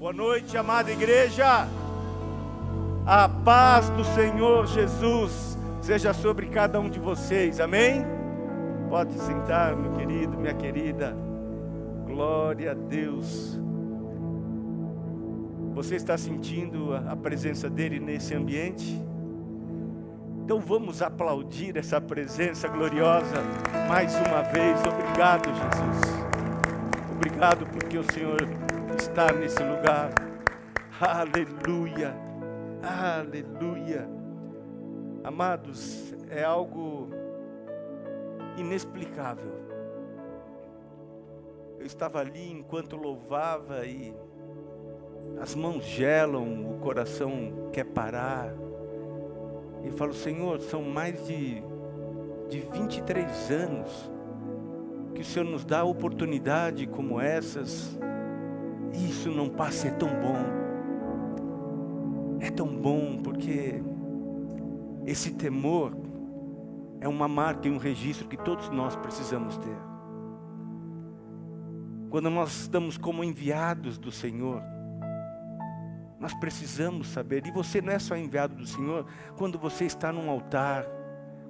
Boa noite, amada igreja. A paz do Senhor Jesus seja sobre cada um de vocês, amém? Pode sentar, meu querido, minha querida. Glória a Deus. Você está sentindo a presença dele nesse ambiente? Então vamos aplaudir essa presença gloriosa mais uma vez. Obrigado, Jesus. Obrigado porque o Senhor está nesse lugar. Aleluia, aleluia. Amados, é algo inexplicável. Eu estava ali enquanto louvava e as mãos gelam, o coração quer parar. E eu falo, Senhor, são mais de 23 anos que o Senhor nos dá oportunidade como essas. E isso não passa, é tão bom. É tão bom porque esse temor é uma marca e um registro que todos nós precisamos ter. Quando nós estamos como enviados do Senhor, nós precisamos saber, e você não é só enviado do Senhor quando você está num altar,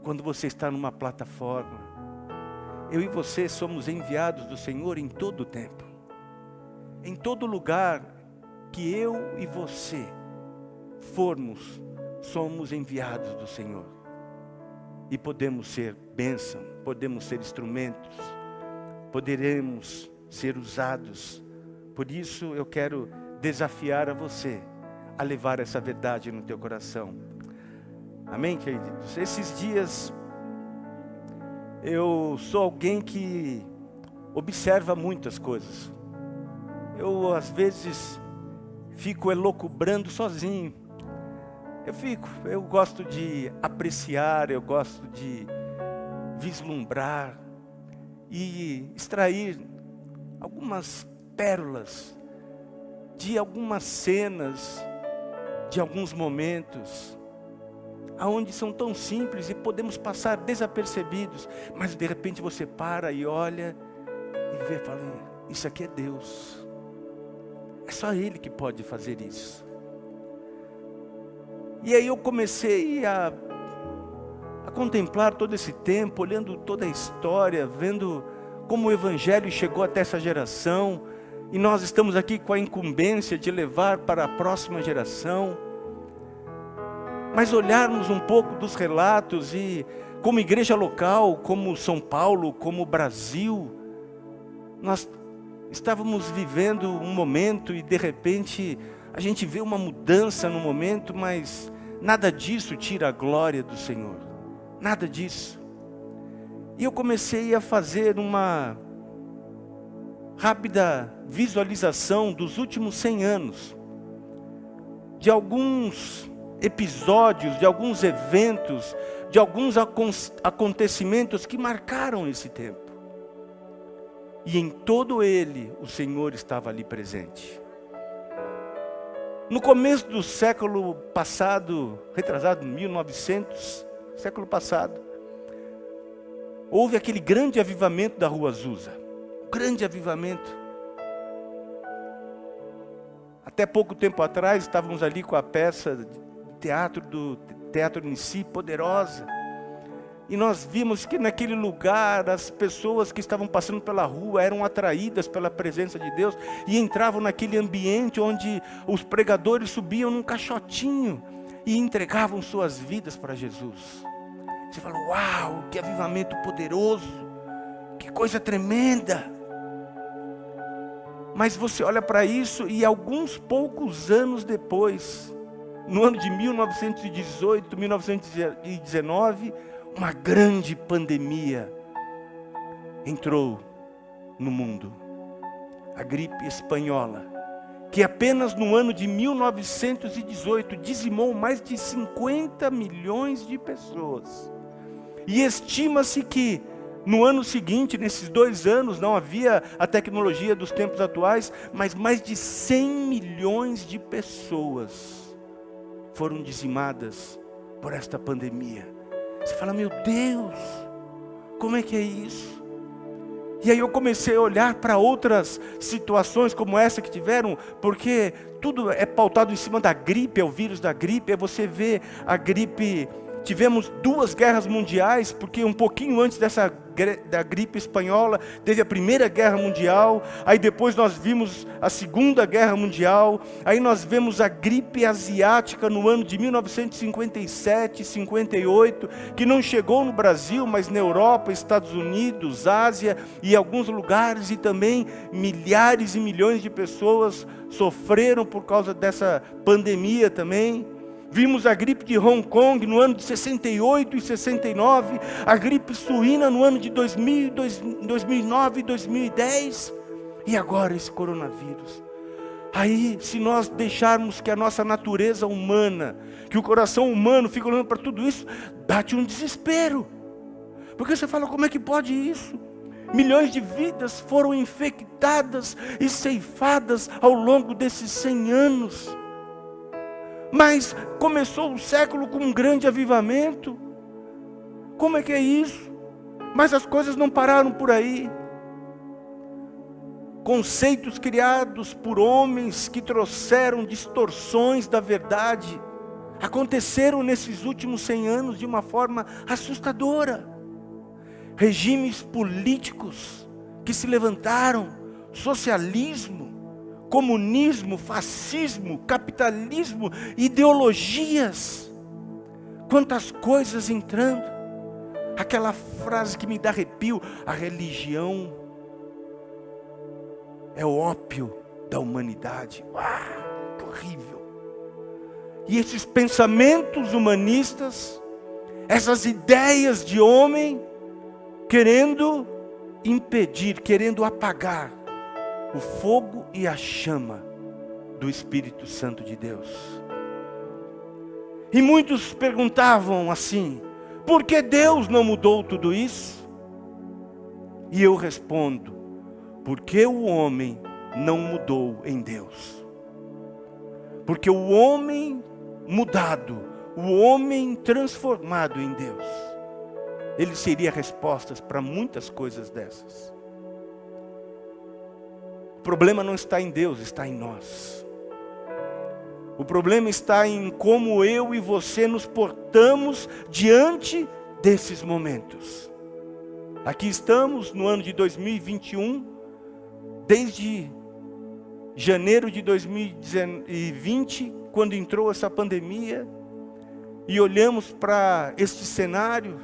quando você está numa plataforma. Eu e você somos enviados do Senhor em todo o tempo. Em todo lugar que eu e você formos, somos enviados do Senhor. E podemos ser bênção, podemos ser instrumentos, poderemos ser usados. Por isso eu quero desafiar a você a levar essa verdade no teu coração. Amém, queridos? Esses dias eu sou alguém que observa muitas coisas. Eu às vezes fico elucubrando sozinho. Eu gosto de apreciar, eu gosto de vislumbrar e extrair algumas pérolas de algumas cenas, de alguns momentos, aonde são tão simples e podemos passar desapercebidos, mas de repente você para e olha e vê, fala, isso aqui é Deus. É só Ele que pode fazer isso. E aí eu comecei a contemplar todo esse tempo, olhando toda a história, vendo como o Evangelho chegou até essa geração, e nós estamos aqui com a incumbência de levar para a próxima geração. Mas olharmos um pouco dos relatos e como igreja local, como São Paulo, como Brasil, nós estávamos vivendo um momento e de repente a gente vê uma mudança no momento, mas nada disso tira a glória do Senhor. Nada disso. E eu comecei a fazer uma rápida visualização dos últimos 100 anos. De alguns episódios, de alguns eventos, de alguns acontecimentos que marcaram esse tempo. E em todo ele, o Senhor estava ali presente. No começo do século passado, retrasado, 1900, século passado, houve aquele grande avivamento da Rua Azusa. Grande avivamento. Até pouco tempo atrás, estávamos ali com a peça de teatro do Teatro Nici, poderosa. E nós vimos que naquele lugar, as pessoas que estavam passando pela rua eram atraídas pela presença de Deus e entravam naquele ambiente onde os pregadores subiam num caixotinho e entregavam suas vidas para Jesus. Você fala, uau, que avivamento poderoso, que coisa tremenda. Mas você olha para isso e alguns poucos anos depois, no ano de 1918, 1919, uma grande pandemia entrou no mundo. A gripe espanhola, que apenas no ano de 1918 dizimou mais de 50 milhões de pessoas. E estima-se que no ano seguinte, nesses 2 anos, não havia a tecnologia dos tempos atuais, mas mais de 100 milhões de pessoas foram dizimadas por esta pandemia. Você fala, meu Deus, como é que é isso? E aí eu comecei a olhar para outras situações como essa que tiveram, porque tudo é pautado em cima da gripe, é o vírus da gripe, aí você vê a gripe. Tivemos 2 guerras mundiais, porque um pouquinho antes da gripe espanhola, teve a Primeira Guerra Mundial, aí depois nós vimos a Segunda Guerra Mundial, aí nós vemos a gripe asiática no ano de 1957, 58, que não chegou no Brasil, mas na Europa, Estados Unidos, Ásia e alguns lugares, e também milhares e milhões de pessoas sofreram por causa dessa pandemia também. Vimos a gripe de Hong Kong no ano de 68 e 69, a gripe suína no ano de 2009 e 2010, e agora esse coronavírus. Aí, se nós deixarmos que a nossa natureza humana, que o coração humano fica olhando para tudo isso, bate um desespero. Porque você fala, como é que pode isso? Milhões de vidas foram infectadas e ceifadas ao longo desses 100 anos. Mas começou o século com um grande avivamento. Como é que é isso? Mas as coisas não pararam por aí. Conceitos criados por homens que trouxeram distorções da verdade aconteceram nesses últimos 100 anos de uma forma assustadora. Regimes políticos que se levantaram, socialismo, comunismo, fascismo, capitalismo, ideologias, quantas coisas entrando. Aquela frase que me dá arrepio, a religião é o ópio da humanidade. Uau, que horrível. E esses pensamentos humanistas, essas ideias de homem, querendo impedir, querendo apagar o fogo e a chama do Espírito Santo de Deus. E muitos perguntavam assim, por que Deus não mudou tudo isso? E eu respondo, porque o homem não mudou em Deus. Porque o homem mudado, o homem transformado em Deus, ele seria respostas para muitas coisas dessas. O problema não está em Deus, está em nós. O problema está em como eu e você nos portamos diante desses momentos. Aqui estamos no ano de 2021, desde janeiro de 2020, quando entrou essa pandemia, e olhamos para este cenário,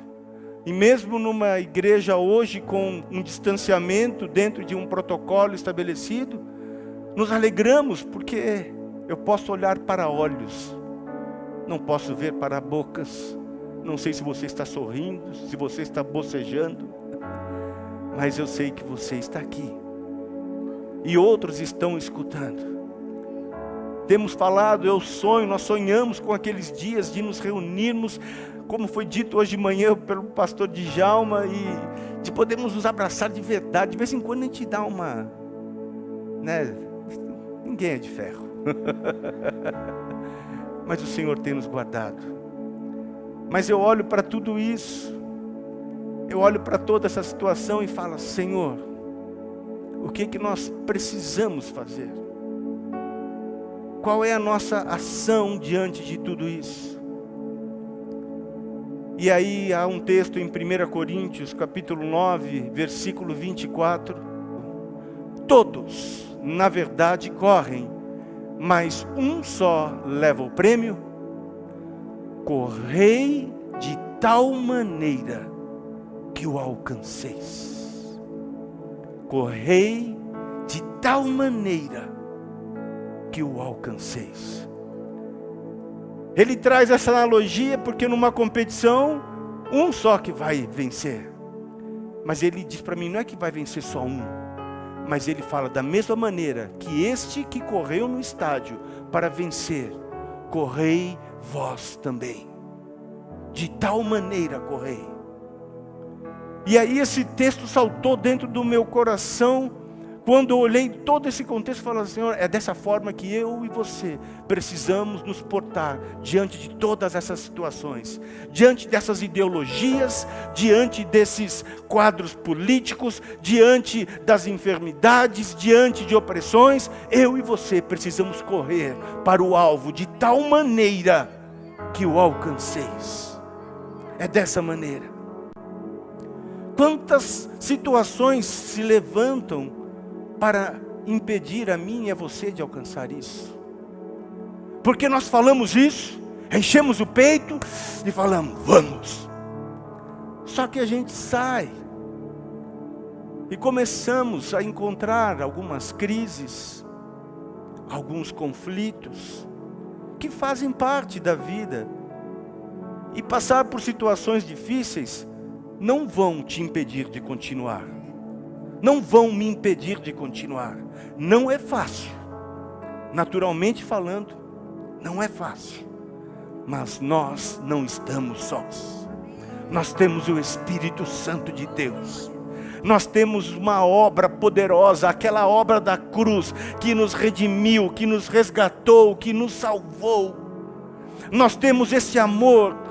e mesmo numa igreja hoje com um distanciamento dentro de um protocolo estabelecido, nos alegramos porque eu posso olhar para olhos, não posso ver para bocas. Não sei se você está sorrindo, se você está bocejando, mas eu sei que você está aqui e outros estão escutando. Temos falado, nós sonhamos com aqueles dias de nos reunirmos, como foi dito hoje de manhã pelo pastor Djalma, e de podermos nos abraçar de verdade. De vez em quando a gente dá uma, ninguém é de ferro. Mas o Senhor tem nos guardado. Mas eu olho para tudo isso, eu olho para toda essa situação e falo, Senhor, o que nós precisamos fazer? Qual é a nossa ação diante de tudo isso? E aí há um texto em 1 Coríntios, capítulo 9, versículo 24. Todos, na verdade, correm, mas um só leva o prêmio. Correi de tal maneira que o alcanceis. Correi de tal maneira que o alcanceis. Ele traz essa analogia porque numa competição, um só que vai vencer. Mas ele diz para mim, não é que vai vencer só um, mas ele fala da mesma maneira que este que correu no estádio para vencer, correi vós também. De tal maneira correi. E aí esse texto saltou dentro do meu coração Quando eu olhei todo esse contexto, eu falei, Senhor, é dessa forma que eu e você precisamos nos portar diante de todas essas situações, diante dessas ideologias, diante desses quadros políticos, diante das enfermidades, diante de opressões. Eu e você precisamos correr para o alvo de tal maneira que o alcanceis. É dessa maneira. Quantas situações se levantam para impedir a mim e a você de alcançar isso? Porque nós falamos isso, enchemos o peito e falamos, vamos. Só que a gente sai e começamos a encontrar algumas crises, alguns conflitos que fazem parte da vida. E passar por situações difíceis não vão te impedir de continuar. Não vão me impedir de continuar. Não é fácil. Naturalmente falando, não é fácil. Mas nós não estamos sós. Nós temos o Espírito Santo de Deus. Nós temos uma obra poderosa, aquela obra da cruz, que nos redimiu, que nos resgatou, que nos salvou. Nós temos esse amor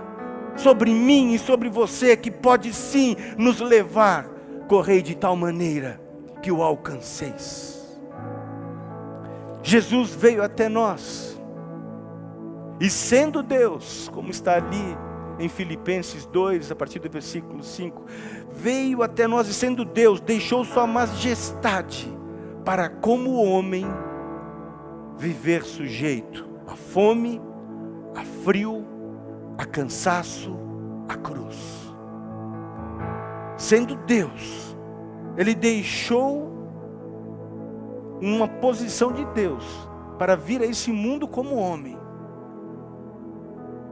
sobre mim e sobre você, que pode sim nos levar. Correi de tal maneira que o alcanceis. Jesus veio até nós, e sendo Deus, como está ali em Filipenses 2, a partir do versículo 5, veio até nós e sendo Deus, deixou sua majestade, para como homem, viver sujeito a fome, a frio, a cansaço, a cruz. Sendo Deus, Ele deixou uma posição de Deus para vir a esse mundo como homem,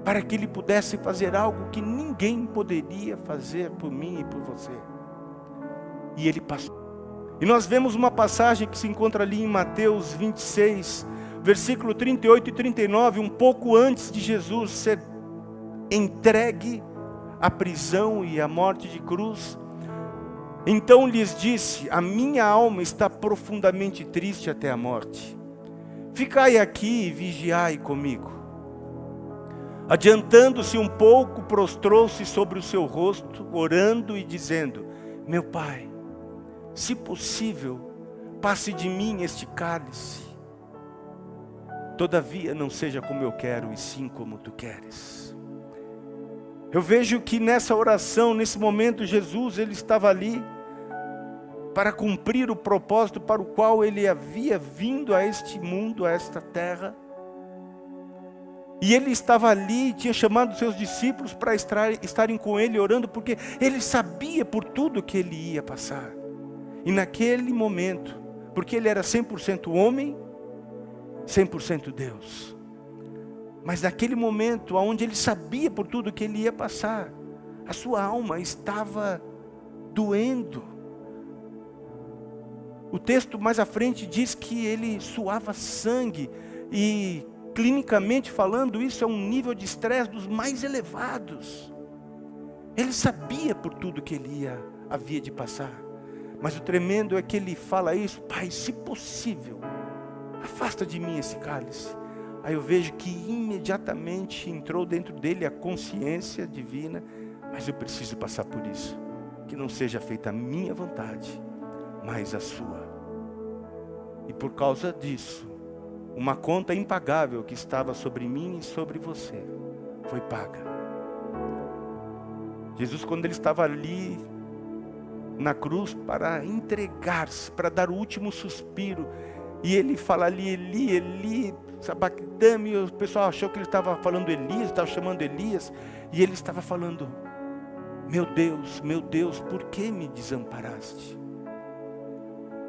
para que Ele pudesse fazer algo que ninguém poderia fazer por mim e por você. E Ele passou. E nós vemos uma passagem que se encontra ali em Mateus 26, versículo 38 e 39, um pouco antes de Jesus ser entregue à prisão e à morte de cruz. Então lhes disse, a minha alma está profundamente triste até a morte. Ficai aqui e vigiai comigo. Adiantando-se um pouco, prostrou-se sobre o seu rosto, orando e dizendo, meu Pai, se possível, passe de mim este cálice. Todavia não seja como eu quero, e sim como tu queres. Eu vejo que nessa oração, nesse momento, Jesus, Ele estava ali para cumprir o propósito para o qual Ele havia vindo a este mundo, a esta terra. E Ele estava ali, tinha chamado os seus discípulos para estarem com Ele orando, porque Ele sabia por tudo que Ele ia passar. E naquele momento, porque Ele era 100% homem, 100% Deus. Mas naquele momento, onde Ele sabia por tudo que Ele ia passar, a sua alma estava doendo. O texto mais à frente diz que Ele suava sangue, e clinicamente falando, isso é um nível de estresse dos mais elevados. Ele sabia por tudo que Ele havia de passar. Mas o tremendo é que Ele fala isso, Pai, se possível, afasta de mim esse cálice. Aí eu vejo que imediatamente entrou dentro dele a consciência divina, mas eu preciso passar por isso. Que não seja feita a minha vontade, mas a sua. E por causa disso, uma conta impagável que estava sobre mim e sobre você, foi paga. Jesus, quando Ele estava ali na cruz para entregar-se, para dar o último suspiro, e Ele fala ali, Eli, Eli, sabactame, o pessoal achou que Ele estava falando Elias, estava chamando Elias, e Ele estava falando, meu Deus, por que me desamparaste?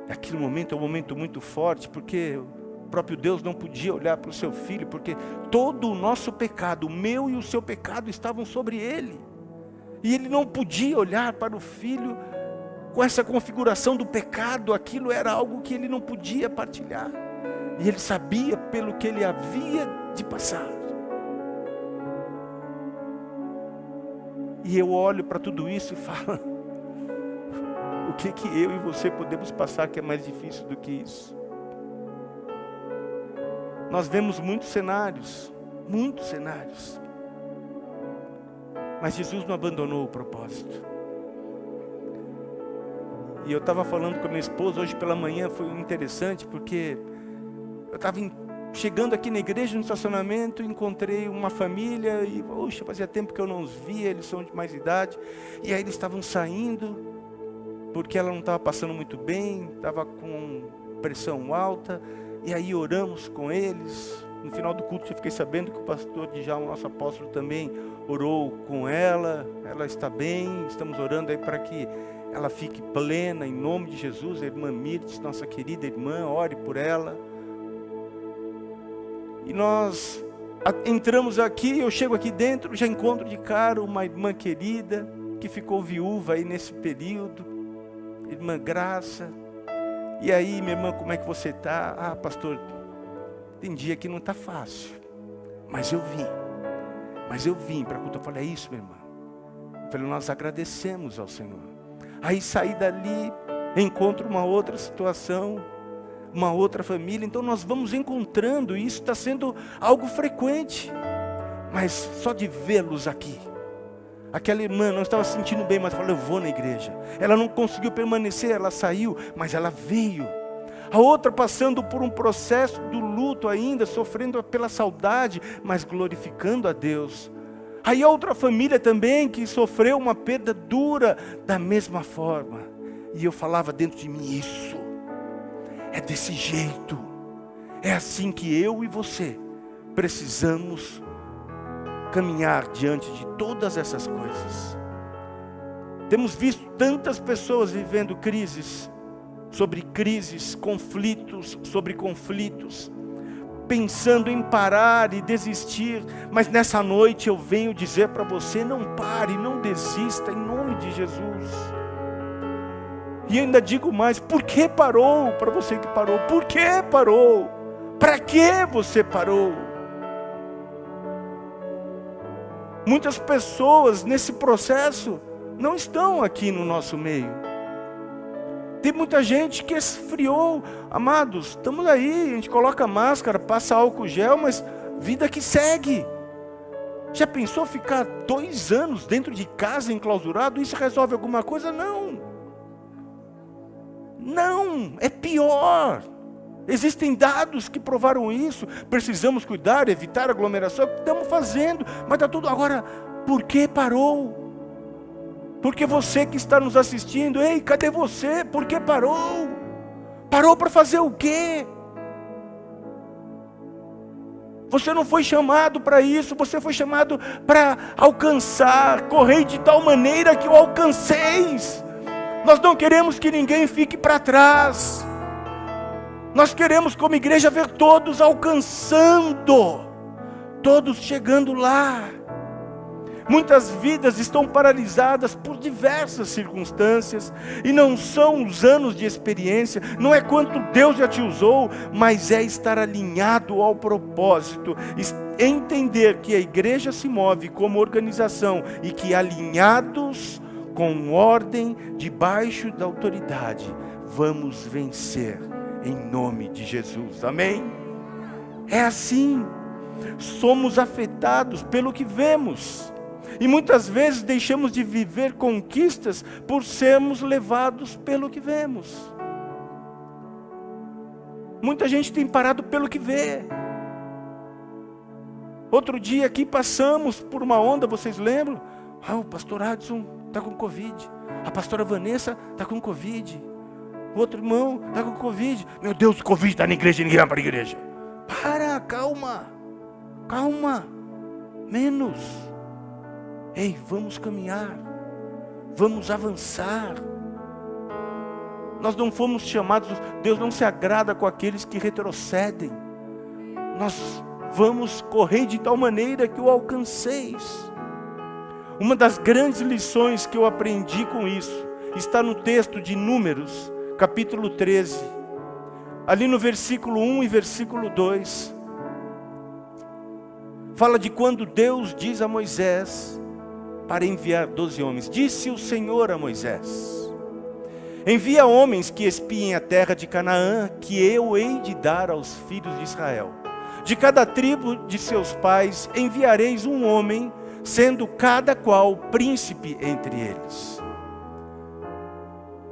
Aquele momento é um momento muito forte, porque o próprio Deus não podia olhar para o seu filho, porque todo o nosso pecado, o meu e o seu pecado, estavam sobre Ele, e Ele não podia olhar para o filho com essa configuração do pecado. Aquilo era algo que Ele não podia partilhar, e Ele sabia pelo que Ele havia de passar. E eu olho para tudo isso e falo, o que eu e você podemos passar que é mais difícil do que isso? Nós vemos muitos cenários. Mas Jesus não abandonou o propósito. E eu estava falando com a minha esposa hoje pela manhã, foi interessante, porque eu estava chegando aqui na igreja, no estacionamento, encontrei uma família, e poxa, fazia tempo que eu não os via, eles são de mais idade, e aí eles estavam saindo, porque ela não estava passando muito bem, estava com pressão alta, e aí oramos com eles. No final do culto eu fiquei sabendo que o pastor Djalma, nosso apóstolo, também orou com ela. Ela está bem, estamos orando aí para que ela fique plena, em nome de Jesus. A irmã Mirtes, nossa querida irmã, ore por ela. E nós entramos aqui, eu chego aqui dentro, já encontro de cara uma irmã querida, que ficou viúva aí nesse período, irmã Graça. E aí, minha irmã, como é que você está? Ah, pastor, tem dia que não está fácil, mas eu vim para culto. Eu falei, é isso, minha irmã. Eu falei, nós agradecemos ao Senhor. Aí saí dali, encontro uma outra situação, uma outra família. Então nós vamos encontrando, e isso está sendo algo frequente. Mas só de vê-los aqui, aquela irmã não estava se sentindo bem, mas falou, eu vou na igreja. Ela não conseguiu permanecer, ela saiu, mas ela veio. A outra passando por um processo do luto ainda, sofrendo pela saudade, mas glorificando a Deus. Aí a outra família também que sofreu uma perda dura da mesma forma. E eu falava dentro de mim, isso é desse jeito. É assim que eu e você precisamos caminhar diante de todas essas coisas. Temos visto tantas pessoas vivendo crises, sobre crises, conflitos, sobre conflitos, pensando em parar e desistir. Mas nessa noite eu venho dizer para você, não pare, não desista, em nome de Jesus. E ainda digo mais, por que parou? Para você que parou, por que parou? Para que você parou? Muitas pessoas nesse processo não estão aqui no nosso meio. Tem muita gente que esfriou. Amados, estamos aí, a gente coloca máscara, passa álcool gel, mas vida que segue. Já pensou ficar 2 anos dentro de casa enclausurado? Isso resolve alguma coisa? Não, é pior. Existem dados que provaram isso. Precisamos cuidar, evitar aglomeração, é o que estamos fazendo, mas está tudo. Agora, por que parou? Porque você que está nos assistindo, ei, cadê você? Por que parou? Parou para fazer o quê? Você não foi chamado para isso, você foi chamado para alcançar, correr de tal maneira que o alcanceis. Nós não queremos que ninguém fique para trás. Nós queremos como igreja ver todos alcançando, todos chegando lá. Muitas vidas estão paralisadas por diversas circunstâncias, e não são os anos de experiência, não é quanto Deus já te usou, mas é estar alinhado ao propósito, entender que a igreja se move como organização, e que alinhados com ordem, debaixo da autoridade, vamos vencer, em nome de Jesus, amém? É assim, somos afetados pelo que vemos, e muitas vezes deixamos de viver conquistas por sermos levados pelo que vemos. Muita gente tem parado pelo que vê. Outro dia aqui passamos por uma onda, vocês lembram? O pastor Adson está com Covid. A pastora Vanessa está com Covid. O outro irmão está com Covid. Meu Deus, o Covid está na igreja, ninguém vai para a igreja. Para, calma. Menos. Ei, vamos caminhar, vamos avançar. Nós não fomos chamados, Deus não se agrada com aqueles que retrocedem. Nós vamos correr de tal maneira que o alcanceis. Uma das grandes lições que eu aprendi com isso, está no texto de Números, capítulo 13, ali no versículo 1 e versículo 2. Fala de quando Deus diz a Moisés, para enviar 12 homens. Disse o Senhor a Moisés: envia homens que espiem a terra de Canaã, que eu hei de dar aos filhos de Israel. De cada tribo de seus pais enviareis um homem, sendo cada qual príncipe entre eles.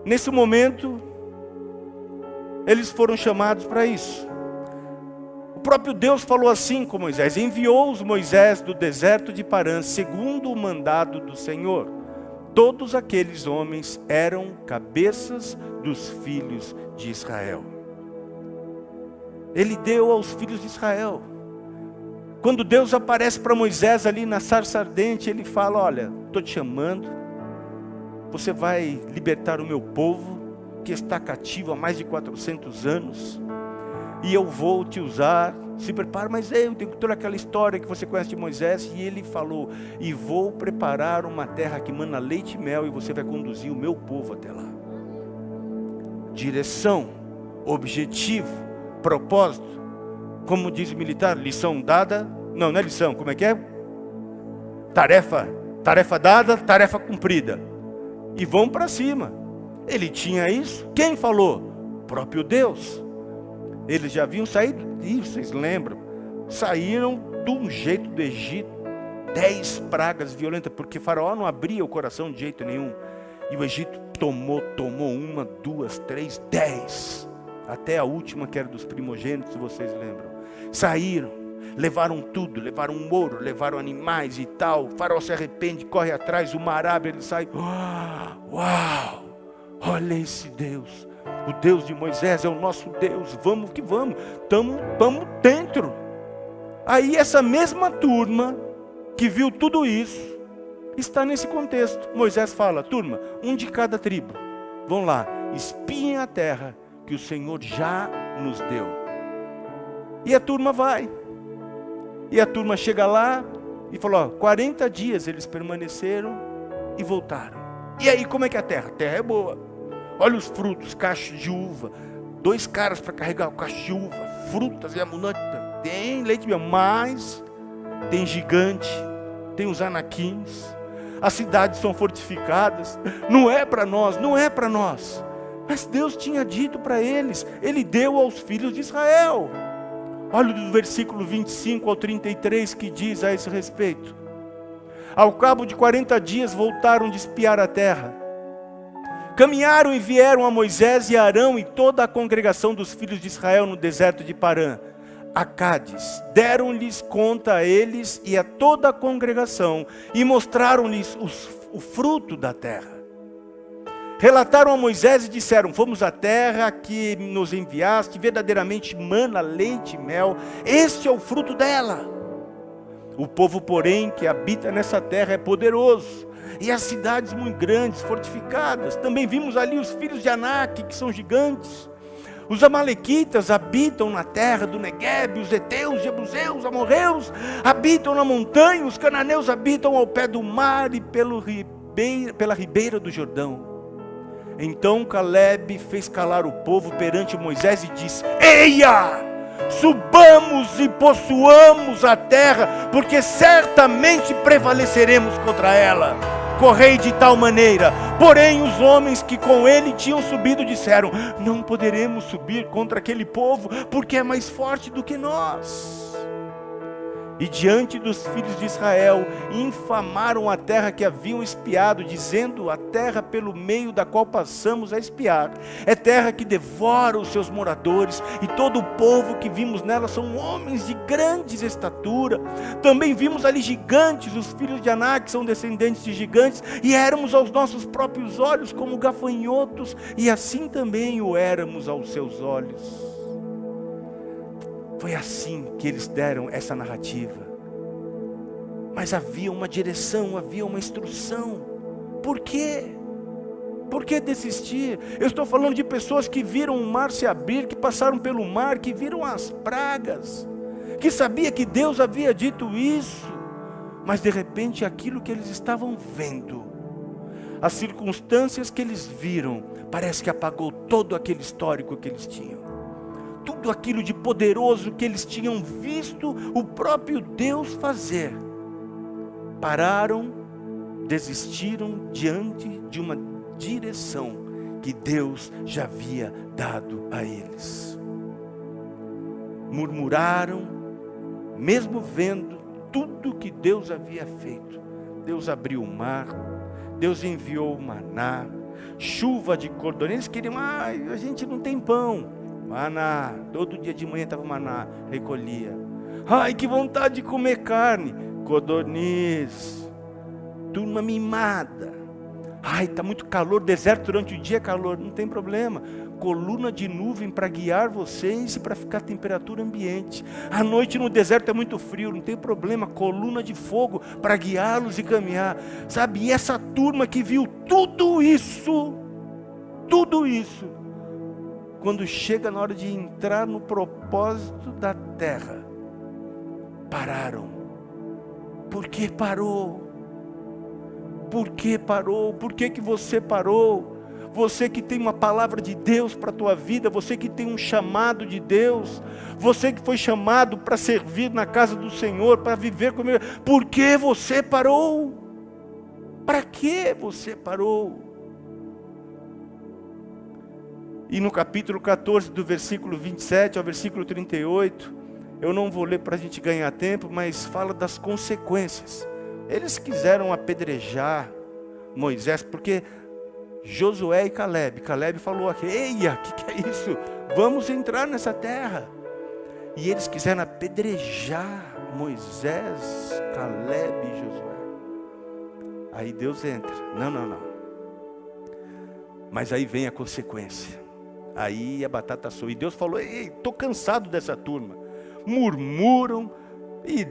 Nesse momento, eles foram chamados para isso. O próprio Deus falou assim com Moisés: enviou-os Moisés do deserto de Parã, segundo o mandado do Senhor. Todos aqueles homens eram cabeças dos filhos de Israel. Ele deu aos filhos de Israel. Quando Deus aparece para Moisés ali na sarça ardente, ele fala: olha, estou te chamando, você vai libertar o meu povo, que está cativo há mais de 400 anos, e eu vou te usar, se prepara. Mas eu tenho toda aquela história que você conhece de Moisés, e ele falou: e vou preparar uma terra que mana leite e mel, e você vai conduzir o meu povo até lá. Direção, objetivo, propósito. Como diz o militar, lição dada, não é lição, como é que é? Tarefa dada, tarefa cumprida. E vão para cima. Ele tinha isso. Quem falou? O próprio Deus. Eles já haviam saído, vocês lembram? Saíram de um jeito do Egito, 10 pragas violentas, porque Faraó não abria o coração de jeito nenhum. E o Egito tomou 1, 2, 3, 10. Até a última, que era dos primogênitos, se vocês lembram. Saíram, levaram tudo, levaram ouro, levaram animais e tal. O Faraó se arrepende, corre atrás, o mar abre, ele sai. Uau! Olha esse Deus. O Deus de Moisés é o nosso Deus. Vamos que vamos. Estamos dentro. Aí essa mesma turma que viu tudo isso está nesse contexto. Moisés fala: turma, um de cada tribo, vão lá, espiem a terra que o Senhor já nos deu. E a turma vai. E a turma chega lá e falou: 40 dias eles permaneceram e voltaram. E aí, como é que é a terra? A terra é boa. Olha os frutos, cachos de uva. 2 caras para carregar o cacho de uva. Frutas e abundante. Tem leite e mel, mas tem gigante, tem os anaquins. As cidades são fortificadas. Não é para nós, não é para nós. Mas Deus tinha dito para eles. Ele deu aos filhos de Israel. Olha do versículo 25 ao 33 que diz a esse respeito. Ao cabo de 40 dias voltaram de espiar a terra. Caminharam e vieram a Moisés e Arão e toda a congregação dos filhos de Israel no deserto de Parã, a Cádiz. Deram-lhes conta a eles e a toda a congregação e mostraram-lhes o fruto da terra. Relataram a Moisés e disseram: fomos à terra que nos enviaste, verdadeiramente mana leite e mel, este é o fruto dela. O povo, porém, que habita nessa terra é poderoso, e as cidades muito grandes, fortificadas. Também vimos ali os filhos de Anak, que são gigantes. Os amalequitas habitam na terra do Neguebe, os heteus, jebuseus, amorreus habitam na montanha, os cananeus habitam ao pé do mar e pela ribeira do Jordão. Então Calebe fez calar o povo perante Moisés e disse: eia, subamos e possuamos a terra, porque certamente prevaleceremos contra ela. Correi de tal maneira. Porém os homens que com ele tinham subido disseram: não poderemos subir contra aquele povo, porque é mais forte do que nós. E diante dos filhos de Israel infamaram a terra que haviam espiado, dizendo: a terra pelo meio da qual passamos a espiar é terra que devora os seus moradores, e todo o povo que vimos nela são homens de grandes estatura. Também vimos ali gigantes, os filhos de Anak são descendentes de gigantes, e éramos aos nossos próprios olhos como gafanhotos, e assim também o éramos aos seus olhos. Foi assim que eles deram essa narrativa. Mas havia uma direção, havia uma instrução. Por quê? Por que desistir? Eu estou falando de pessoas que viram o mar se abrir, que passaram pelo mar, que viram as pragas, que sabia que Deus havia dito isso, mas de repente aquilo que eles estavam vendo, as circunstâncias que eles viram, parece que apagou todo aquele histórico que eles tinham. Tudo aquilo de poderoso que eles tinham visto o próprio Deus fazer. Pararam, desistiram diante de uma direção que Deus já havia dado a eles. Murmuraram, mesmo vendo tudo que Deus havia feito. Deus abriu o mar, Deus enviou o maná, chuva de codornizes. Eles queriam, a gente não tem pão. Maná, todo dia de manhã estava maná, recolhia. Ai, que vontade de comer carne. Codorniz, turma mimada. Ai, está muito calor, deserto durante o dia é calor, não tem problema. Coluna de nuvem para guiar vocês e para ficar a temperatura ambiente. À noite no deserto é muito frio, não tem problema. Coluna de fogo para guiá-los e caminhar. Sabe, e essa turma que viu tudo isso, quando chega na hora de entrar no propósito da terra, pararam. Por que parou? Por que parou? Por que você parou? Você que tem uma palavra de Deus para a tua vida, você que tem um chamado de Deus, você que foi chamado para servir na casa do Senhor, para viver comigo, por que você parou? Para que você parou? E no capítulo 14, do versículo 27 ao versículo 38, eu não vou ler para a gente ganhar tempo, mas fala das consequências. Eles quiseram apedrejar Moisés, porque Josué e Caleb falou aqui, eia, o que é isso? Vamos entrar nessa terra. E eles quiseram apedrejar Moisés, Caleb e Josué. Aí Deus entra, não. Mas aí vem a consequência. Aí a batata assou. E Deus falou, ei, estou cansado dessa turma. Murmuram e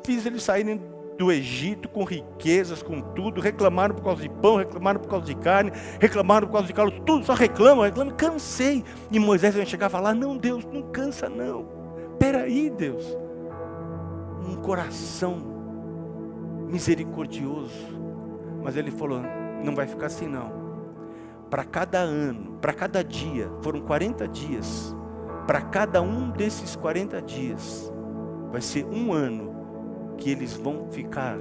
fiz eles saírem do Egito com riquezas, com tudo, reclamaram por causa de pão, reclamaram por causa de carne, reclamaram por causa de calor, tudo, só reclamam, cansei. E Moisés chegava lá, não Deus, não cansa não, peraí Deus, um coração misericordioso, mas ele falou, não vai ficar assim não, para cada ano, para cada dia, foram 40 dias, para cada um desses 40 dias, vai ser um ano, que eles vão ficar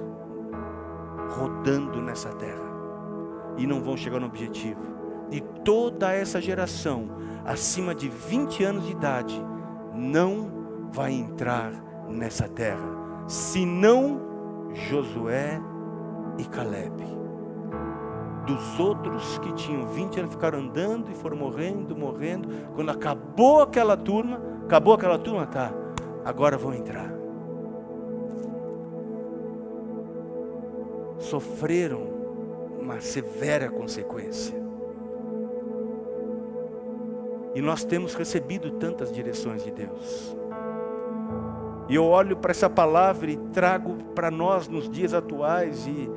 rodando nessa terra e não vão chegar no objetivo. E toda essa geração acima de 20 anos de idade não vai entrar nessa terra, senão Josué e Caleb. Dos outros que tinham 20 anos ficaram andando e foram morrendo. Quando acabou aquela turma, tá, agora vão entrar. Sofreram uma severa consequência. E nós temos recebido tantas direções de Deus. E eu olho para essa palavra e trago para nós nos dias atuais, e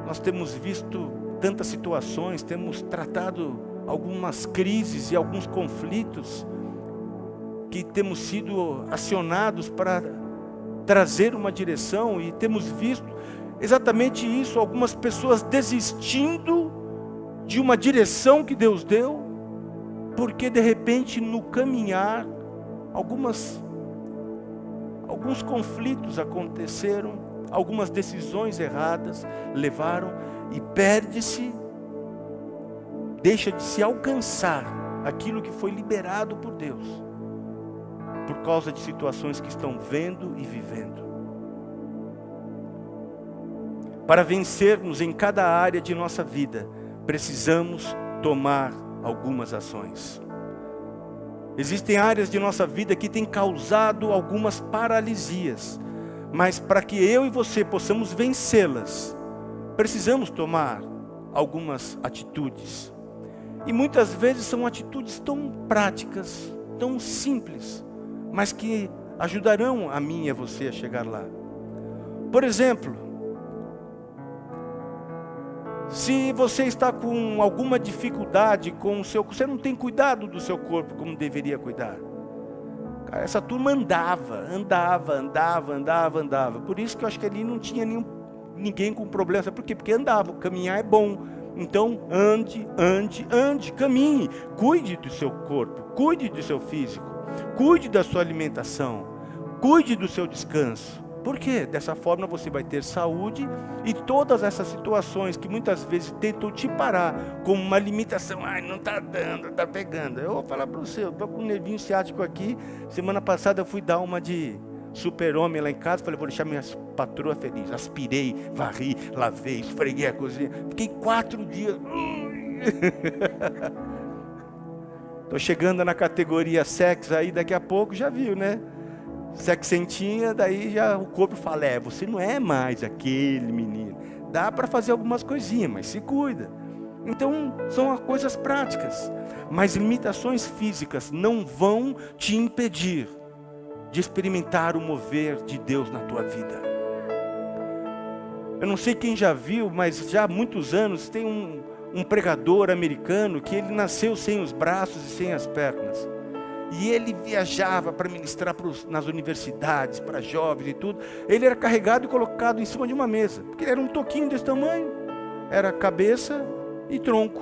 nós temos visto tantas situações, temos tratado algumas crises e alguns conflitos, que temos sido acionados para trazer uma direção, e temos visto exatamente isso, algumas pessoas desistindo de uma direção que Deus deu, porque de repente no caminhar, alguns conflitos aconteceram, algumas decisões erradas levaram, e deixa de se alcançar aquilo que foi liberado por Deus, por causa de situações que estão vendo e vivendo. Para vencermos em cada área de nossa vida, precisamos tomar algumas ações. Existem áreas de nossa vida que têm causado algumas paralisias, mas para que eu e você possamos vencê-las, precisamos tomar algumas atitudes. E muitas vezes são atitudes tão práticas, tão simples, mas que ajudarão a mim e a você a chegar lá. Por exemplo, se você está com alguma dificuldade com você não tem cuidado do seu corpo como deveria cuidar. Cara, essa turma andava. Por isso que eu acho que ali não tinha ninguém com problema. Sabe por quê? Porque andava, caminhar é bom. Então ande, caminhe. Cuide do seu corpo, cuide do seu físico, cuide da sua alimentação, cuide do seu descanso. Por quê? Dessa forma você vai ter saúde e todas essas situações que muitas vezes tentam te parar como uma limitação. Ai, não está dando, está pegando. Eu vou falar para você, eu estou com um nervinho ciático aqui. Semana passada eu fui dar uma de super-homem lá em casa. Falei, vou deixar minha patroa feliz. Aspirei, varri, lavei, esfreguei a cozinha. Fiquei 4 dias. Estou chegando na categoria sexo aí, daqui a pouco já viu, né? Sexentinha, daí já o corpo fala, você não é mais aquele menino. Dá para fazer algumas coisinhas, mas se cuida. Então, são coisas práticas. Mas limitações físicas não vão te impedir de experimentar o mover de Deus na tua vida. Eu não sei quem já viu, mas já há muitos anos tem um pregador americano que ele nasceu sem os braços e sem as pernas. E ele viajava para ministrar nas universidades, para jovens e tudo. Ele era carregado e colocado em cima de uma mesa, porque ele era um toquinho desse tamanho. Era cabeça e tronco,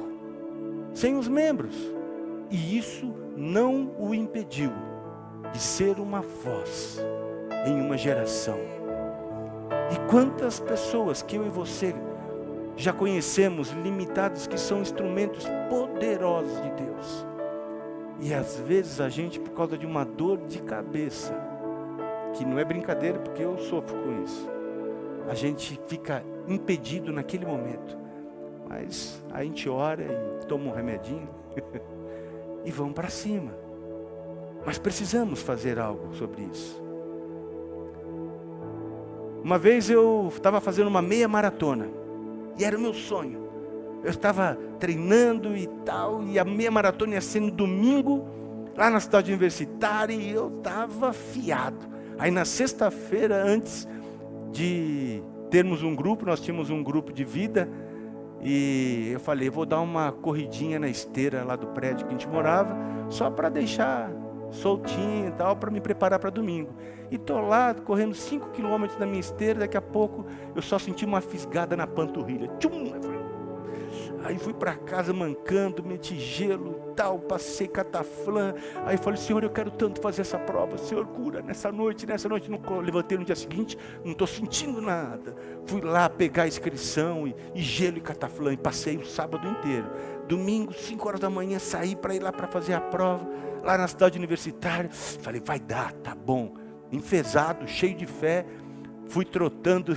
sem os membros. E isso não o impediu de ser uma voz em uma geração. E quantas pessoas que eu e você já conhecemos, limitados, que são instrumentos poderosos de Deus. E às vezes a gente, por causa de uma dor de cabeça, que não é brincadeira, porque eu sofro com isso, a gente fica impedido naquele momento. Mas a gente ora e toma um remedinho e vamos para cima. Mas precisamos fazer algo sobre isso. Uma vez eu estava fazendo uma meia maratona, e era o meu sonho. Eu estava treinando e tal, e a meia maratona ia ser no domingo, lá na cidade universitária, e eu estava afiado. Aí na sexta-feira, antes de termos um grupo, nós tínhamos um grupo de vida, e eu falei, vou dar uma corridinha na esteira lá do prédio que a gente morava, só para deixar soltinho e tal, para me preparar para domingo. E estou lá, correndo 5 quilômetros na minha esteira, daqui a pouco eu só senti uma fisgada na panturrilha. Tchum! Aí fui para casa mancando, meti gelo e tal, passei cataflã. Aí falei, Senhor, eu quero tanto fazer essa prova. Senhor, cura nessa noite. Não levantei no dia seguinte, não estou sentindo nada. Fui lá pegar a inscrição e gelo e cataflã e passei o sábado inteiro. Domingo, 5 horas da manhã, saí para ir lá para fazer a prova, lá na cidade universitária. Falei, vai dar, tá bom. Enfesado, cheio de fé. Fui trotando,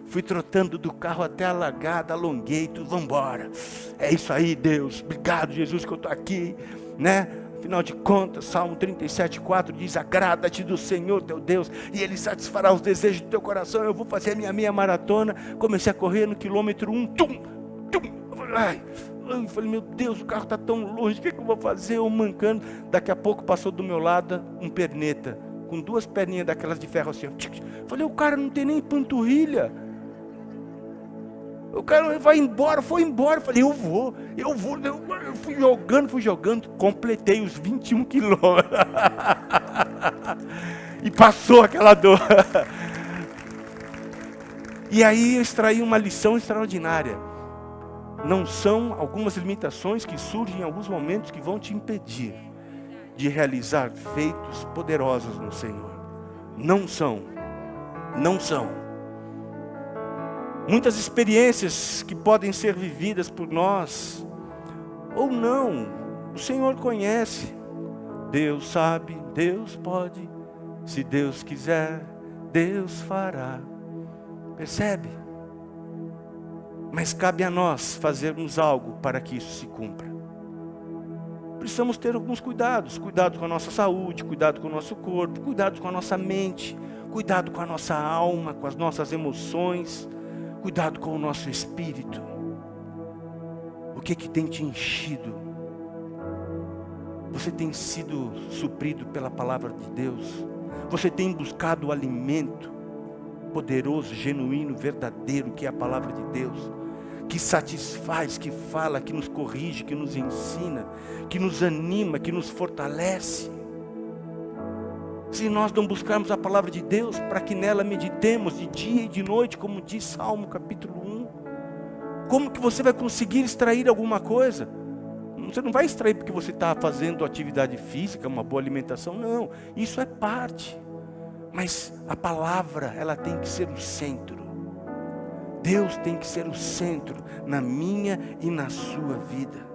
fui trotando do carro até a largada, alonguei, tudo, vamos embora. É isso aí, Deus, obrigado, Jesus, que eu estou aqui, né? Afinal de contas, Salmo 37,4 diz, agrada-te do Senhor teu Deus, e Ele satisfará os desejos do teu coração. Eu vou fazer a minha meia maratona. Comecei a correr no quilômetro 1, eu falei, meu Deus, o carro está tão longe, o que eu vou fazer? Eu mancando, daqui a pouco passou do meu lado um perneta, com 2 perninhas daquelas de ferro assim. Falei, o cara não tem nem panturrilha. O cara vai embora, foi embora. Falei, eu vou. Eu fui jogando, completei os 21 quilômetros. E passou aquela dor. E aí eu extraí uma lição extraordinária. Não são algumas limitações que surgem em alguns momentos que vão te impedir de realizar feitos poderosos no Senhor. Não são. Muitas experiências que podem ser vividas por nós, ou não, o Senhor conhece. Deus sabe, Deus pode, se Deus quiser, Deus fará. Percebe? Mas cabe a nós fazermos algo para que isso se cumpra. Precisamos ter alguns cuidados. Cuidado com a nossa saúde, cuidado com o nosso corpo, cuidado com a nossa mente, cuidado com a nossa alma, com as nossas emoções, cuidado com o nosso espírito. O que tem te enchido? Você tem sido suprido pela palavra de Deus? Você tem buscado o alimento poderoso, genuíno, verdadeiro, que é a palavra de Deus, que satisfaz, que fala, que nos corrige, que nos ensina, que nos anima, que nos fortalece? Se nós não buscarmos a palavra de Deus para que nela meditemos de dia e de noite, como diz Salmo capítulo 1, como que você vai conseguir extrair alguma coisa? Você não vai extrair porque você está fazendo atividade física, uma boa alimentação, não. Isso é parte. Mas a palavra, ela tem que ser o centro. Deus tem que ser o centro na minha e na sua vida.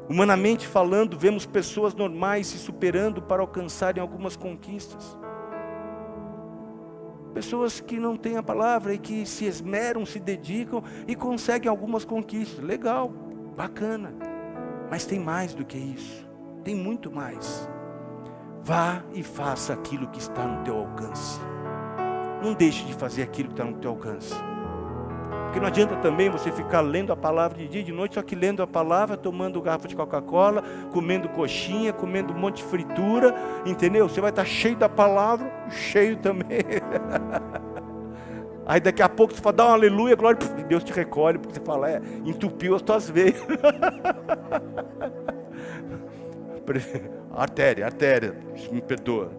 Humanamente falando, vemos pessoas normais se superando para alcançarem algumas conquistas. Pessoas que não têm a palavra e que se esmeram, se dedicam e conseguem algumas conquistas. Legal, bacana. Mas tem mais do que isso. Tem muito mais. Vá e faça aquilo que está no teu alcance. Não deixe de fazer aquilo que está no teu alcance. Porque não adianta também você ficar lendo a palavra de dia e de noite, só que lendo a palavra, tomando garrafa de Coca-Cola, comendo coxinha, comendo um monte de fritura, entendeu? Você vai estar cheio da palavra, cheio também. Aí daqui a pouco você fala, dá um aleluia, glória, e Deus te recolhe, porque você fala, entupiu as tuas veias. Artéria, me perdoa.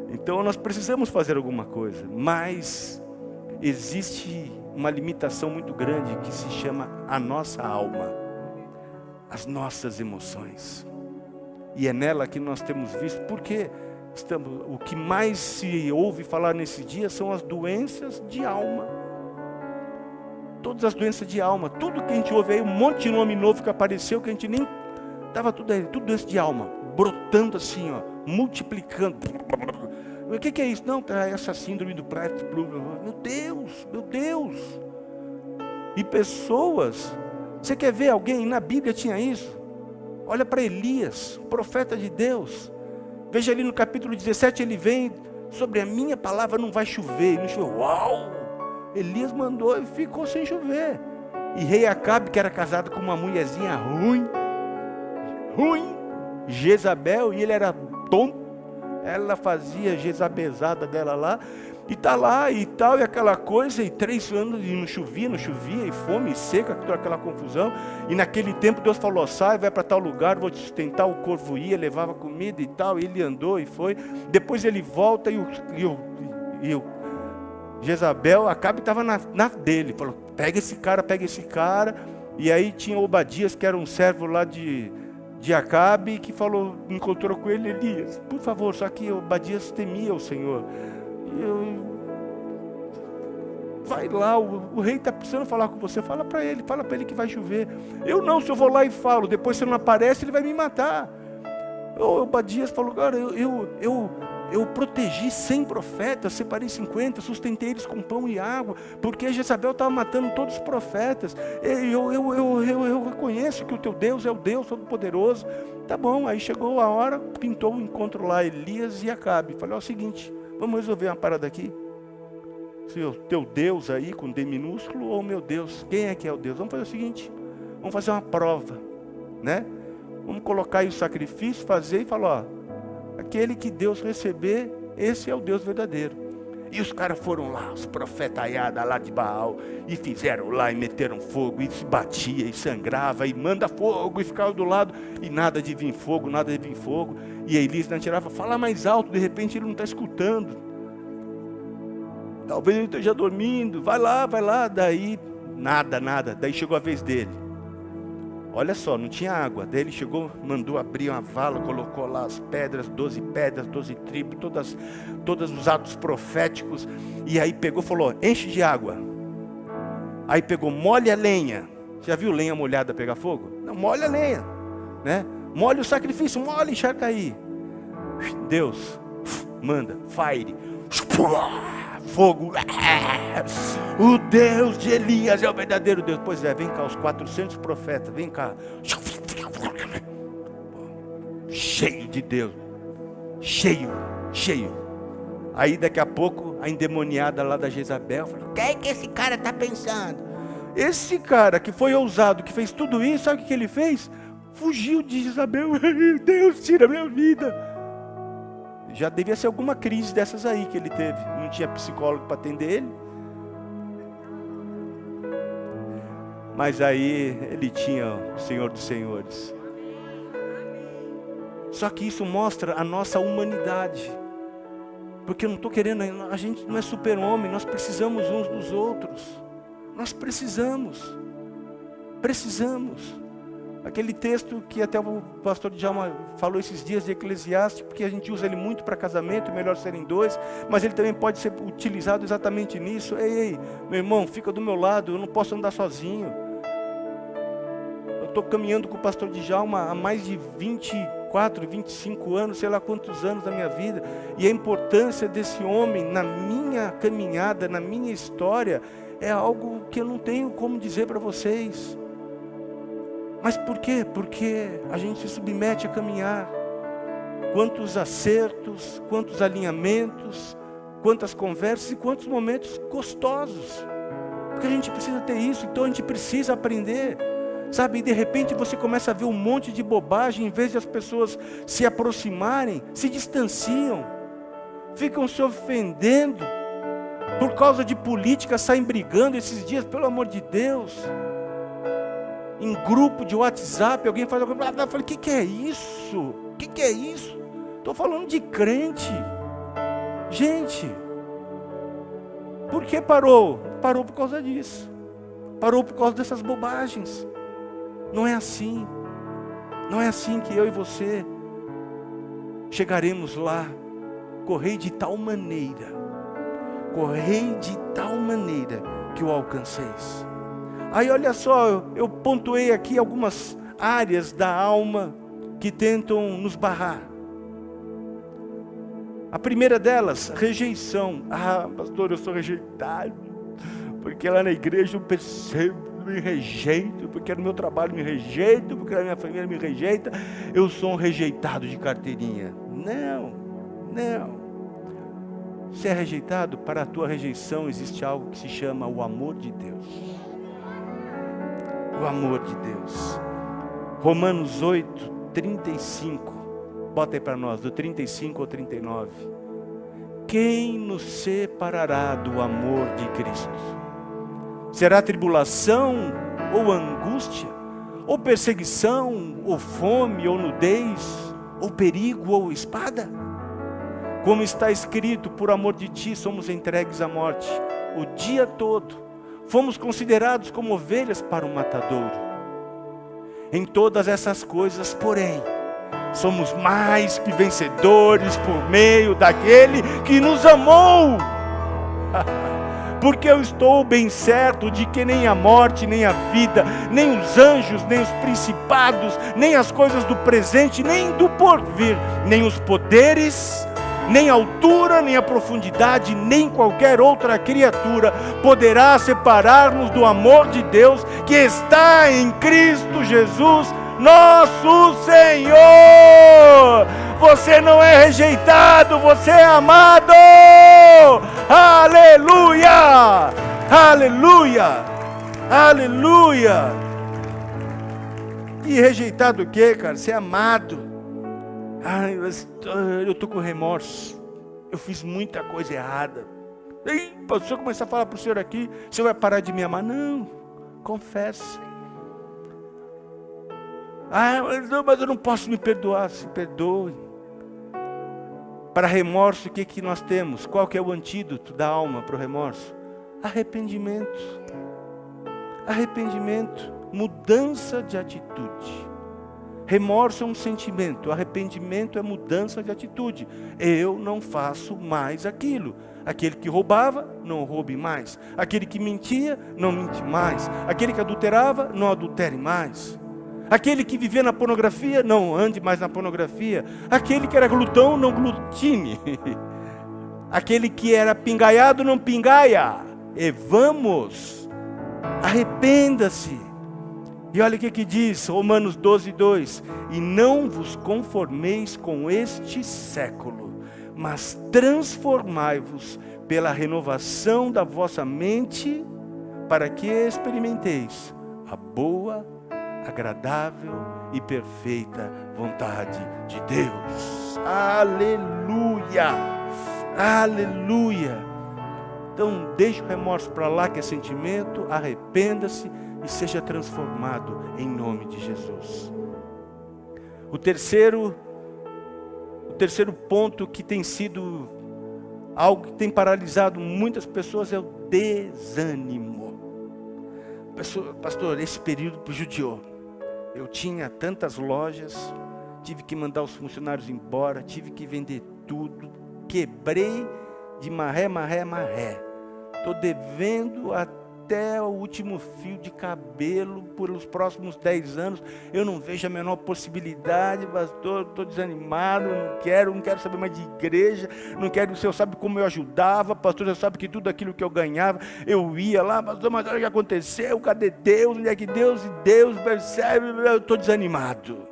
Então nós precisamos fazer alguma coisa, mas existe uma limitação muito grande que se chama a nossa alma, as nossas emoções. E é nela que nós temos visto, porque o que mais se ouve falar nesse dia são as doenças de alma. Todas as doenças de alma, tudo que a gente ouve aí, um monte de nome novo que apareceu, que a gente nem, estava tudo aí, tudo doença de alma, brotando assim, multiplicando. O que é isso? Não, essa síndrome do preto. Meu Deus. E pessoas, você quer ver alguém, na Bíblia tinha isso. Olha para Elias, profeta de Deus. Veja ali no capítulo 17, ele vem, sobre a minha palavra não vai chover. Não choveu. Uau! Elias mandou e ficou sem chover. E rei Acabe, que era casado com uma mulherzinha ruim, Jezabel, e ele era tonto. Ela fazia jezabezada dela lá, e tá lá e tal, e aquela coisa, e 3 anos, e não chovia, e fome, e seca, toda aquela confusão. E naquele tempo Deus falou, sai, vai para tal lugar, vou te sustentar. O corvo ia, levava comida e tal, e ele andou e foi. Depois ele volta e o Jezabel, Acabe estava na dele, falou, pega esse cara. E aí tinha Obadias, que era um servo lá de Acabe, que falou, encontrou com ele, Elias, por favor, só que Obadias temia o Senhor. Vai lá, o rei está precisando falar com você, fala para ele que vai chover. Se eu vou lá e falo, depois se não aparece, ele vai me matar. Obadias falou, cara, eu protegi 100 profetas, separei 50, sustentei eles com pão e água, porque Jezabel estava matando todos os profetas. Eu reconheço que o teu Deus é o Deus Todo-Poderoso. Tá bom, aí chegou a hora, pintou o encontro lá, Elias e Acabe. Falei, o seguinte, vamos resolver uma parada aqui. Se o teu Deus aí, com D minúsculo, ou meu Deus, quem é que é o Deus? Vamos fazer o seguinte, vamos fazer uma prova, né? Vamos colocar aí o sacrifício, fazer e falar, aquele que Deus receber, esse é o Deus verdadeiro. E os caras foram lá, os profetaiadas lá de Baal, e fizeram lá, e meteram fogo, e se batia, e sangrava, e manda fogo, e ficava do lado, e nada de vir fogo, e Elias não tirava, fala mais alto, de repente ele não está escutando, talvez ele esteja dormindo, vai lá, daí nada, daí chegou a vez dele. Olha só, não tinha água. Daí ele chegou, mandou abrir uma vala, colocou lá as pedras, 12 tribos, todos os atos proféticos. E aí pegou e falou, enche de água. Aí pegou, molha a lenha. Já viu lenha molhada pegar fogo? Não, molha a lenha, né? Molha o sacrifício, molha, encharca aí. Deus, manda, fire. Fogo. O Deus de Elias é o verdadeiro Deus. Pois é, vem cá, os 400 profetas, vem cá. Cheio de Deus. Cheio. Aí daqui a pouco, a endemoniada lá da Jezabel falou, o que é que esse cara está pensando? Esse cara que foi ousado, que fez tudo isso, sabe o que ele fez? Fugiu de Jezabel. Deus, tira a minha vida. Já devia ser alguma crise dessas aí que ele teve. Não tinha psicólogo para atender ele. Mas aí ele tinha o Senhor dos Senhores. Só que isso mostra a nossa humanidade. Porque eu não estou querendo, a gente não é super-homem, nós precisamos uns dos outros. Nós precisamos. Aquele texto que até o pastor Djalma falou esses dias de Eclesiastes, porque a gente usa ele muito para casamento, melhor serem dois, mas ele também pode ser utilizado exatamente nisso. Ei, meu irmão, fica do meu lado, eu não posso andar sozinho. Eu estou caminhando com o pastor Djalma há mais de 24, 25 anos, sei lá quantos anos da minha vida, e a importância desse homem na minha caminhada, na minha história, é algo que eu não tenho como dizer para vocês. Mas por quê? Porque a gente se submete a caminhar. Quantos acertos, quantos alinhamentos, quantas conversas e quantos momentos gostosos. Porque a gente precisa ter isso, então a gente precisa aprender. Sabe, e de repente você começa a ver um monte de bobagem, em vez de as pessoas se aproximarem, se distanciam, ficam se ofendendo, por causa de política, saem brigando esses dias, pelo amor de Deus. Em grupo de WhatsApp, alguém faz alguma coisa, eu falei, o que é isso? O que é isso? Estou falando de crente. Gente, por que parou? Parou por causa disso. Parou por causa dessas bobagens. Não é assim. Não é assim que eu e você chegaremos lá. Correi de tal maneira que o alcanceis. Aí olha só, eu pontuei aqui algumas áreas da alma que tentam nos barrar. A primeira delas, rejeição. Ah, pastor, eu sou rejeitado, porque lá na igreja eu percebo, me rejeito, porque no meu trabalho me rejeito, porque na minha família me rejeita, eu sou um rejeitado de carteirinha. Não. Se é rejeitado, para a tua rejeição existe algo que se chama o amor de Deus. O amor de Deus. Romanos 8, 35. Bota aí para nós, do 35 ao 39. Quem nos separará do amor de Cristo? Será tribulação ou angústia? Ou perseguição, ou fome, ou nudez, ou perigo, ou espada? Como está escrito, por amor de ti somos entregues à morte o dia todo. Fomos considerados como ovelhas para o matadouro. Em todas essas coisas, porém, somos mais que vencedores por meio daquele que nos amou. Porque eu estou bem certo de que nem a morte, nem a vida, nem os anjos, nem os principados, nem as coisas do presente, nem do porvir, nem os poderes, nem a altura, nem a profundidade, nem qualquer outra criatura poderá separar-nos do amor de Deus que está em Cristo Jesus, nosso Senhor. Você não é rejeitado, você é amado. Aleluia! Aleluia! Aleluia! E rejeitado o quê, cara? Ser amado. Ai, eu estou com remorso. Eu fiz muita coisa errada. Ei, se eu começar a falar para o senhor aqui, o senhor vai parar de me amar? Não, confesse. Ah, mas eu não posso me perdoar. Se perdoe. Para remorso, o que nós temos? Qual que é o antídoto da alma para o remorso? Arrependimento. Arrependimento. Mudança de atitude. Remorso é um sentimento, arrependimento é mudança de atitude. Eu não faço mais aquilo. Aquele que roubava, não roube mais. Aquele que mentia, não mente mais. Aquele que adulterava, não adultere mais. Aquele que vivia na pornografia, não ande mais na pornografia. Aquele que era glutão, não glutine. Aquele que era pingaiado, não pingaia. E vamos, arrependa-se. E olha o que diz, Romanos 12, 2. E não vos conformeis com este século, mas transformai-vos pela renovação da vossa mente, para que experimenteis a boa, agradável e perfeita vontade de Deus. Aleluia! Aleluia! Então deixe o remorso para lá, que é sentimento, arrependa-se e seja transformado em nome de Jesus. O terceiro ponto que tem sido algo que tem paralisado muitas pessoas é o desânimo. Pastor, esse período judiou. Eu tinha tantas lojas, tive que mandar os funcionários embora, tive que vender tudo, quebrei de marré. Estou devendo até o último fio de cabelo pelos próximos 10 anos. Eu não vejo a menor possibilidade, pastor, estou desanimado, não quero saber mais de igreja, não quero, o senhor sabe como eu ajudava, pastor, o senhor sabe que tudo aquilo que eu ganhava, eu ia lá, pastor, mas olha o que aconteceu, cadê Deus, onde é que Deus percebe, eu estou desanimado.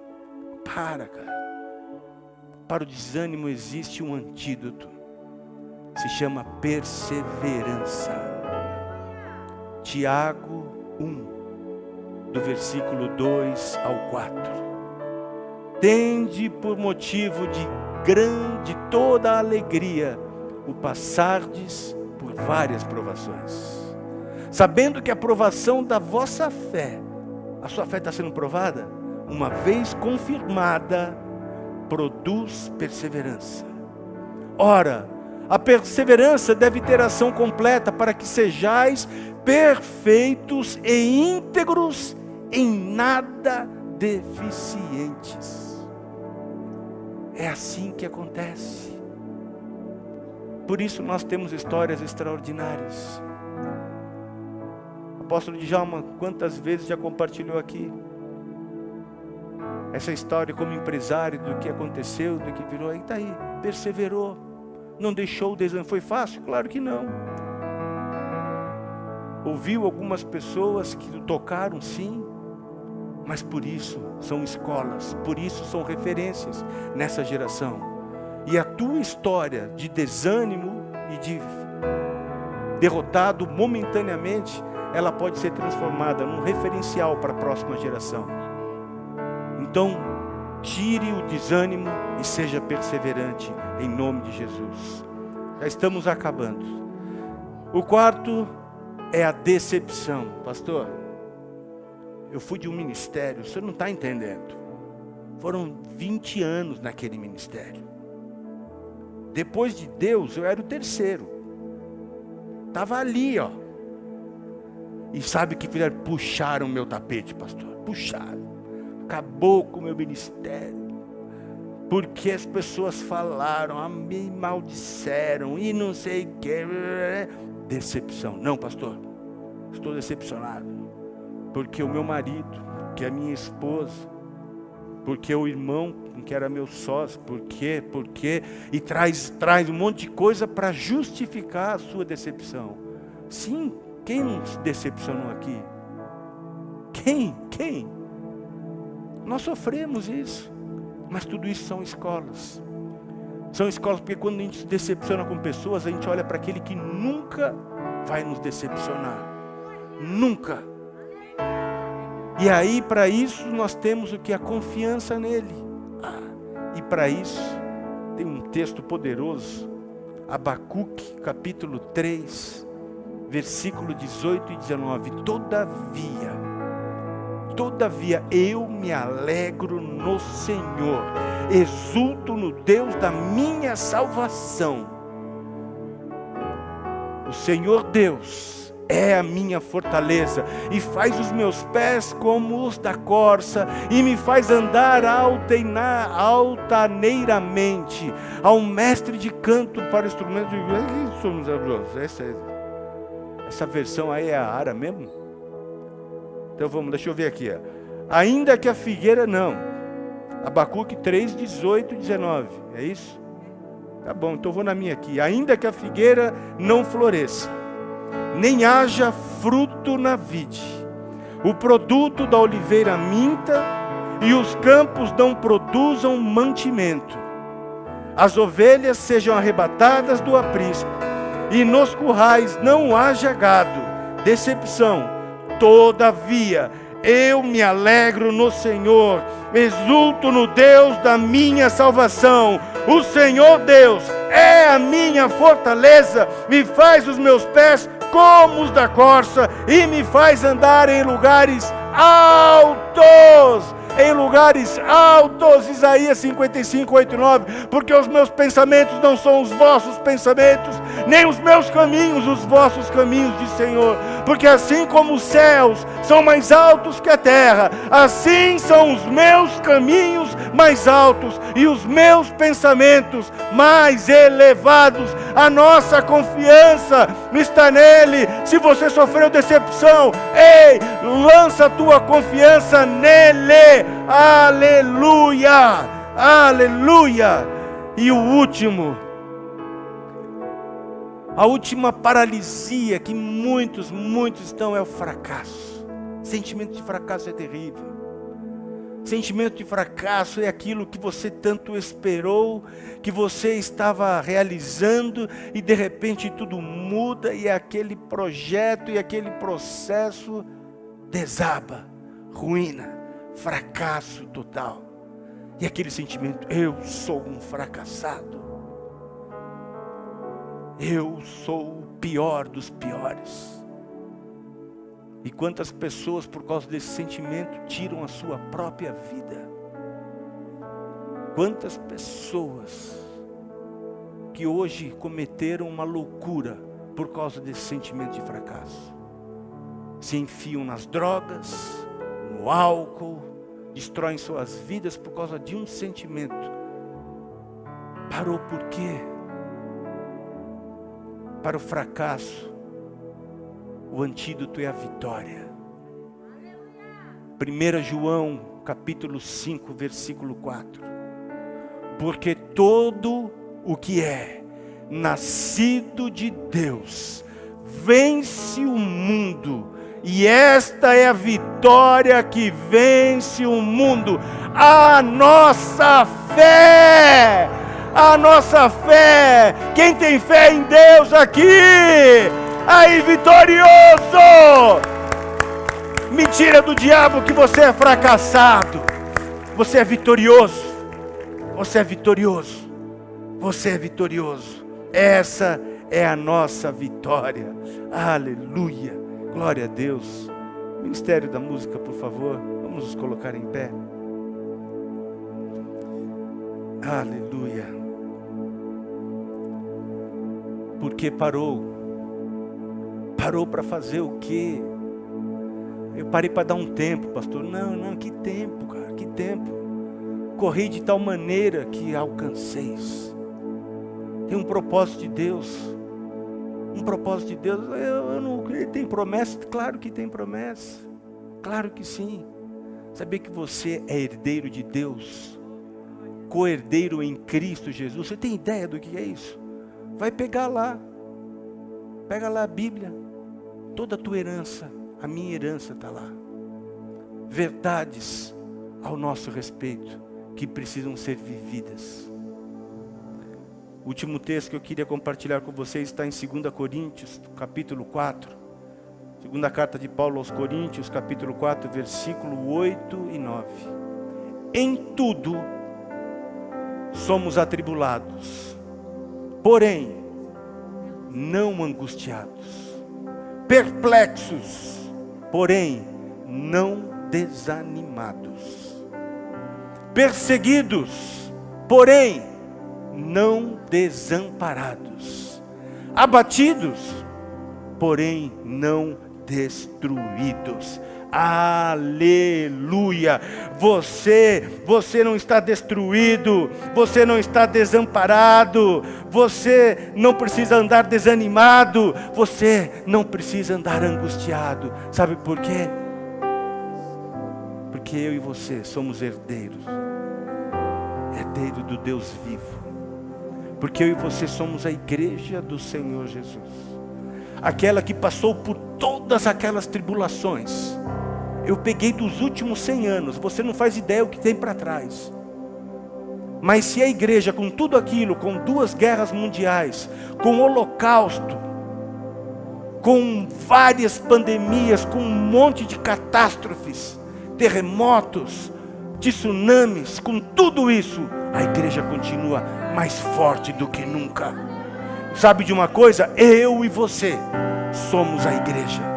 Cara, para o desânimo existe um antídoto, se chama perseverança. Tiago 1, do versículo 2 ao 4. Tende por motivo de toda alegria o passardes por várias provações, sabendo que a provação da vossa fé, a sua fé está sendo provada, uma vez confirmada, produz perseverança. Ora, a perseverança deve ter ação completa para que sejais perfeitos e íntegros, em nada deficientes. É assim que acontece. Por isso nós temos histórias extraordinárias. O apóstolo Djalma, quantas vezes já compartilhou aqui essa história como empresário, do que aconteceu, do que virou, aí está aí, perseverou, não deixou o desânimo. Foi fácil? Claro que não. Ouviu algumas pessoas que o tocaram, sim, mas por isso são escolas, por isso são referências nessa geração. E a tua história de desânimo e de derrotado momentaneamente, ela pode ser transformada num referencial para a próxima geração. Então, tire o desânimo e seja perseverante em nome de Jesus. Já estamos acabando. O quarto é a decepção. Pastor, eu fui de um ministério, o senhor não está entendendo. Foram 20 anos naquele ministério. Depois de Deus, eu era o terceiro. Estava ali, ó. E sabe o que fizeram? Puxaram o meu tapete, pastor. Puxaram. Acabou com o meu ministério. Porque as pessoas falaram, me maldisseram e não sei o que. Decepção. Não, pastor, estou decepcionado. Porque o meu marido, que é a minha esposa, porque o irmão que era meu sócio, porque, e traz um monte de coisa para justificar a sua decepção. Sim, quem nos decepcionou aqui? Quem? Nós sofremos isso, mas tudo isso são escolas. São escolas porque quando a gente se decepciona com pessoas, a gente olha para aquele que nunca vai nos decepcionar. Nunca. E aí, para isso, nós temos o que? A confiança nele. E para isso, tem um texto poderoso, Abacuque, capítulo 3, versículo 18 e 19. Todavia, eu me alegro no Senhor, exulto no Deus da minha salvação. O Senhor Deus é a minha fortaleza, e faz os meus pés como os da corça, e me faz andar altaneiramente. Ao mestre de canto para instrumento de... Essa versão aí é a Ara mesmo? Então deixa eu ver aqui. Ainda que a figueira não. Abacuque 3, 18 e 19. É isso? Tá bom, então vou na minha aqui. Ainda que a figueira não floresça, nem haja fruto na vide, o produto da oliveira minta, e os campos não produzam mantimento, as ovelhas sejam arrebatadas do aprisco, e nos currais não haja gado. Decepção. Todavia, eu me alegro no Senhor, exulto no Deus da minha salvação. O Senhor Deus é a minha fortaleza, me faz os meus pés como os da corça, e me faz andar em lugares altos. Em lugares altos. Isaías 55, 8 e 9. Porque os meus pensamentos não são os vossos pensamentos, nem os meus caminhos os vossos caminhos, diz Senhor. porque assim como os céus são mais altos que a terra, assim são os meus caminhos mais altos e os meus pensamentos mais elevados. A nossa confiança está nele. Se você sofreu decepção, ei, lança a tua confiança nele. Aleluia, aleluia. E o último, a última paralisia que muitos estão é o fracasso. Sentimento de fracasso é terrível. Sentimento de fracasso é aquilo que você tanto esperou, que você estava realizando e de repente tudo muda e aquele projeto e aquele processo desaba, ruína, fracasso total. E aquele sentimento, eu sou um fracassado. Eu sou o pior dos piores. E quantas pessoas, por causa desse sentimento, tiram a sua própria vida. Quantas pessoas que hoje cometeram uma loucura por causa desse sentimento de fracasso. Se enfiam nas drogas, no álcool, destroem suas vidas por causa de um sentimento. Parou por quê? Para o fracasso, o antídoto é a vitória. 1 João, capítulo 5, versículo 4. Porque todo o que é nascido de Deus vence o mundo. E esta é a vitória que vence o mundo. A nossa fé. A nossa fé. Quem tem fé em Deus aqui? Aí, vitorioso! Mentira do diabo que você é fracassado. Você é vitorioso. Você é vitorioso. Você é vitorioso. Essa é a nossa vitória. Aleluia. Glória a Deus. Ministério da música, por favor. Vamos nos colocar em pé. Aleluia. Porque parou para fazer o quê? Eu parei para dar um tempo, pastor. Não, que tempo, cara, que tempo. Corri de tal maneira que alcanceis. Tem um propósito de Deus. Um propósito de Deus. Ele tem promessa? Claro que tem promessa. Claro que sim. Saber que você é herdeiro de Deus, co-herdeiro em Cristo Jesus. Você tem ideia do que é isso? Vai pegar lá. Pega lá a Bíblia. Toda a tua herança, a minha herança está lá. Verdades ao nosso respeito que precisam ser vividas. O último texto que eu queria compartilhar com vocês está em 2 Coríntios, capítulo 4. Segunda carta de Paulo aos Coríntios, capítulo 4, versículo 8 e 9. Em tudo somos atribulados, porém não angustiados. Perplexos, porém não desanimados. Perseguidos, porém não desamparados. Abatidos, porém não destruídos. Aleluia. Você não está destruído, você não está desamparado, você não precisa andar desanimado, você não precisa andar angustiado. Sabe por quê? Porque eu e você somos herdeiros do Deus vivo. Porque eu e você somos a igreja do Senhor Jesus, aquela que passou por todas aquelas tribulações. Eu peguei dos últimos 100 anos, você não faz ideia o que tem para trás. Mas se a igreja, com tudo aquilo, com 2 guerras mundiais, com o holocausto, com várias pandemias, com um monte de catástrofes, terremotos, tsunamis, com tudo isso, a igreja continua mais forte do que nunca. Sabe de uma coisa? Eu e você somos a igreja.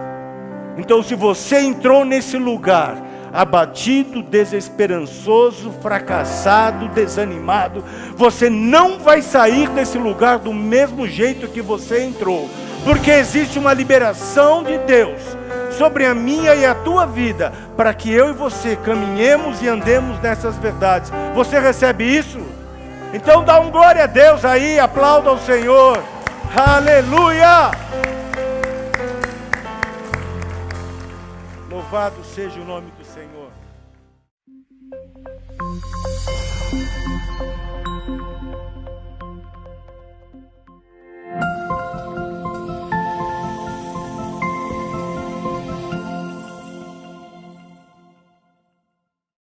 Então, se você entrou nesse lugar, abatido, desesperançoso, fracassado, desanimado, você não vai sair desse lugar do mesmo jeito que você entrou, porque existe uma liberação de Deus sobre a minha e a tua vida, para que eu e você caminhemos e andemos nessas verdades. Você recebe isso? Então dá um glória a Deus aí, aplauda ao Senhor. Aleluia! Louvado seja o nome do Senhor.